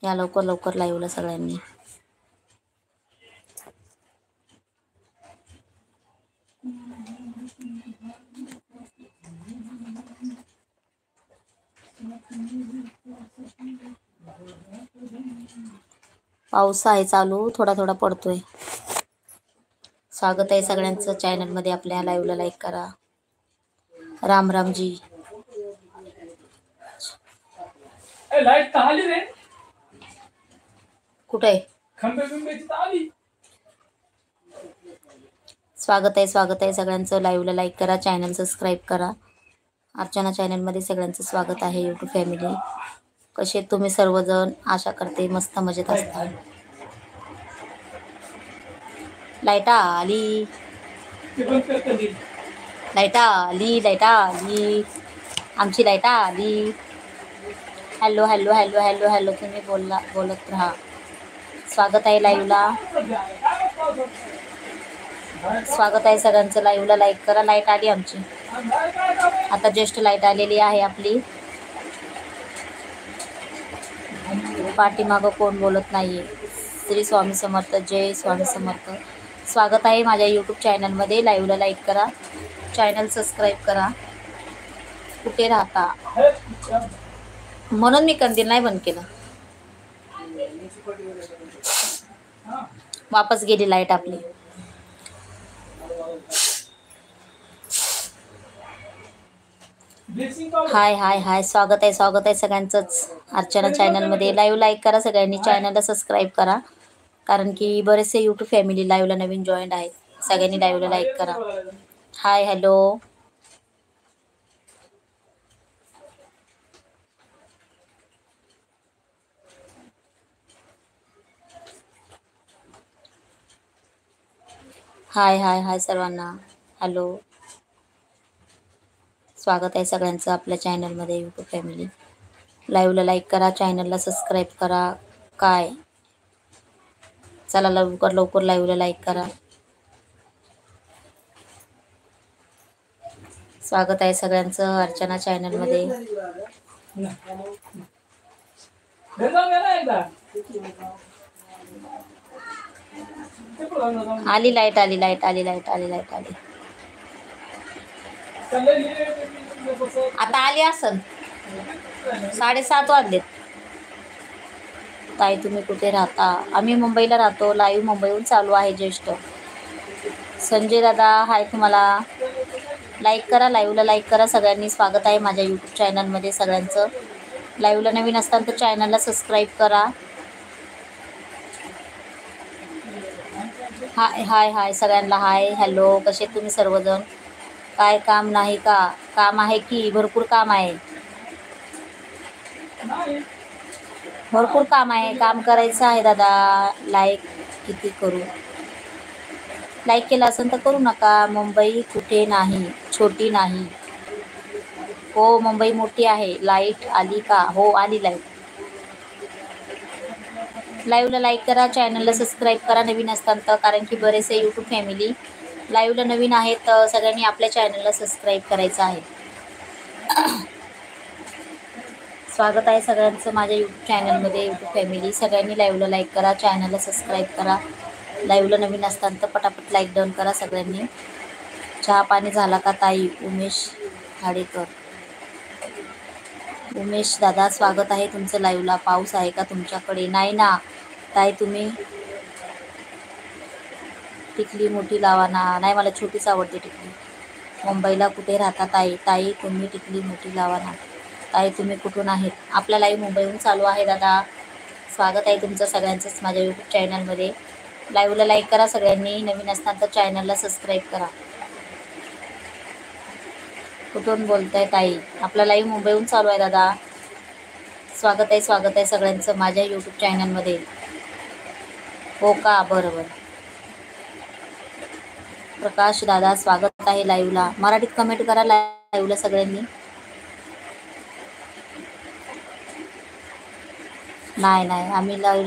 या लवकर लवकर लाईव्हला सगळ्यांनी. पाऊस आहे चालू, थोडा थोडा पडतोय. स्वागत आहे सगळ्यांचं चॅनलमध्ये. आपल्या लाईव्हला लाईक करा. राम रामजी. लाईट आली रे. कुठे आहे? खंबे बिंबेची आली. स्वागत आहे सगळ्यांचं. लाईव्हला लाईक करा, चॅनल सबस्क्राईब करा. अर्चना चॅनलमध्ये सगळ्यांचं स्वागत आहे. यूट्यूब फॅमिली कसे आहेत तुम्ही सर्वजण? आशा करते मस्त मजेत असता. लाईटा आली, लाईटा आली, लाईटा आली, आमची लाईटा आली. Hello hello hello hello hello, तुम्ही बोलत राहा. स्वागत आहे लाईव्हला. स्वागत आहे सगळ्यांचं. लाईव्हला लाईक करा. लाईट आली आमची, आता जस्ट लाईट आलेली आहे आपली. पाठीमागं कोण बोलत नाहीये. श्री स्वामी समर्थ. जय स्वामी समर्थ. स्वागत आहे माझ्या यूट्यूब चॅनलमध्ये. लाईव्हला लाईक करा, चॅनल सबस्क्राईब करा. कुठे राहता? म्हणून मी कंदील नाही बंद केलं. वापस गेली लाईट आपली. हाय हाय हाय, स्वागत आहे सगळ्यांचंच अर्चना चॅनलमध्ये. लाईव्ह लाईक करा सगळ्यांनी, चॅनलला सबस्क्राईब करा. कारण की बरेचसे यूट्यूब फॅमिली लाईव्हला नवीन जॉईंट आहेत. सगळ्यांनी लाईव्हला लाईक करा. Hi hello. हाय हाय हाय सर्वांना. हॅलो. स्वागत आहे सगळ्यांचं आपल्या चॅनलमध्ये. यूट्यूब फॅमिली लाईव्हला लाईक करा, चॅनलला सबस्क्राईब करा. काय चला लवकर लवकर लाईव्हला लाईक करा. स्वागत आहे सगळ्यांचं अर्चना चॅनलमध्ये. आली लाईट आली, लाईट आली, लाईट आली, लाईट आली. आता आली असन. 7:30 वाजलेत. ताई तुम्ही कुठे राहता? आम्ही मुंबईला राहतो. लाईव्ह मुंबईहून चालू आहे ज्येष्ठ. संजय दादा हाय तुम्हाला. लाईक करा, लाईव्हला लाईक करा सगळ्यांनी. स्वागत आहे माझ्या यूट्यूब चॅनलमध्ये सगळ्यांचं. लाईव्हला नवीन असताना तर चॅनलला सबस्क्राईब करा. हाय हाय हाय सगळ्यांना हाय हॅलो. कसे तुम्ही सर्वजण? काय काम नाही का? काम आहे की भरपूर काम आहे. भरपूर काम आहे. काम करायचं आहे दादा. लाईक किती करू? लाईक केलं असेल तर करू नका. मुंबई कुठे नाही, छोटी नाही. हो मुंबई मोठी आहे. लाईट आली का? हो आली लाईट. लाईव्हला लाईक करा, चॅनलला सबस्क्राईब करा नवीन असताना तर. कारण की बरेचसे यूट्यूब फॅमिली लाईव्हला नवीन आहेत, तर सगळ्यांनी आपल्या चॅनलला सबस्क्राईब करायचं आहे. स्वागत आहे सगळ्यांचं माझ्या यूट्यूब चॅनलमध्ये. यूट्यूब फॅमिली सगळ्यांनी लाईव्हला लाईक करा, चॅनलला सबस्क्राईब करा. लाईव्हला नवीन असताना तर पटापट लाईक डाऊन करा सगळ्यांनी. चहा पाणी झाला का ताई? उमेश हाडेकर. उमेश दादा स्वागत आहे तुमचं लाईव्हला. पाऊस आहे का तुमच्याकडे? नाही ना ताई. तुम्ही टिकली मोठी लावा ना. नाही मला छोटीच आवडते टिकली. मुंबईला कुठे राहता ताई? ताई तुम्ही टिकली मोठी लावा ना. ताई तुम्ही कुठून आहेत? आपला लाईव्ह मुंबईहून चालू आहे दादा. स्वागत आहे तुमचं सगळ्यांचंच माझ्या यूट्यूब चॅनलमध्ये. लाईव्हला लाईक करा सगळ्यांनी. नवीन असताना तर चॅनलला सबस्क्राईब करा. कुठून बोलताय ताई? आपला लाईव्ह मुंबईहून चालू आहे दादा. स्वागत आहे सगळ्यांचं माझ्या यूट्यूब चॅनलमध्ये. हो का? बरं बरं. प्रकाश दादा स्वागत आहे लाईव्हला. मराठीत कमेंट करा लाईव्हला सगळ्यांनी. नाही आम्ही लाईव्ह